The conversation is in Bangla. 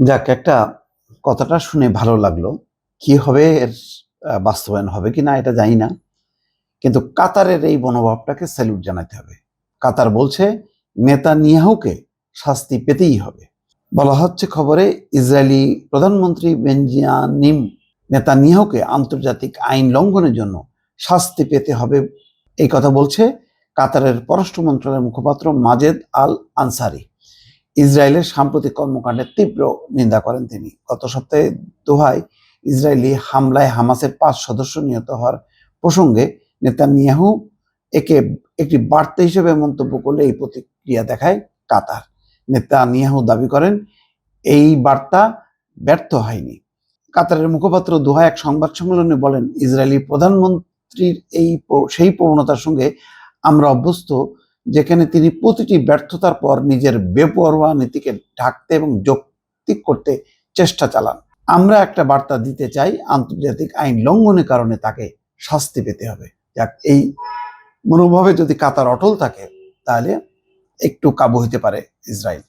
যাক, একটা কথাটা শুনে ভালো লাগলো। কি হবে এর বাস্তবায়ন হবে কিনা এটা জানি না। কিন্তু কাতারের এই মনোভাবটাকে স্যালুট জানাতে হবে। কাতার বলছে নেতানিয়াহুকে শাস্তি পেতেই হবে। বলা হচ্ছে খবরে ইসরায়েলি প্রধানমন্ত্রী বেঞ্জামিন নেতানিয়াহুকে আন্তর্জাতিক আইন লঙ্ঘনের জন্য শাস্তি পেতে হবে, এই কথা বলছে কাতারের পররাষ্ট্র মন্ত্রণালয়ের মুখপাত্র মাজেদ আল আনসারি। ইসরায়েলের সাম্প্রতিক কর্মকাণ্ডের তীব্র নিন্দা করেন তিনি। গত সপ্তাহে দোহায় ইসরায়েলি হামলায় হামাসের 5 সদস্য নিহত হওয়ার প্রসঙ্গে নেতানিয়াহু একে একটি বার্তা হিসেবে মন্তব্য করলে এই প্রতিক্রিয়া দেখায় কাতার। নেতানিয়াহু দাবি করেন এই বার্তা ব্যর্থ হয়নি। কাতারের মুখপাত্র দোহায় এক সংবাদ সম্মেলনে বলেন, ইসরায়েলি প্রধানমন্ত্রীর সেই প্রবণতার সঙ্গে আমরা অভ্যস্ত, যেখানে তিনি প্রতিটি ব্যর্থতার পর নিজের বেপরোয়া নীতিকে ঢাকতে এবং যৌক্তিক করতে চেষ্টা চালান। আমরা একটা বার্তা দিতে চাই, আন্তর্জাতিক আইন লঙ্ঘনের কারণে তাকে শাস্তি পেতে হবে। যাক, এই মনোভাবে যদি কাতার অটল থাকে তাহলে একটু কাবু হতে পারে ইসরায়েল।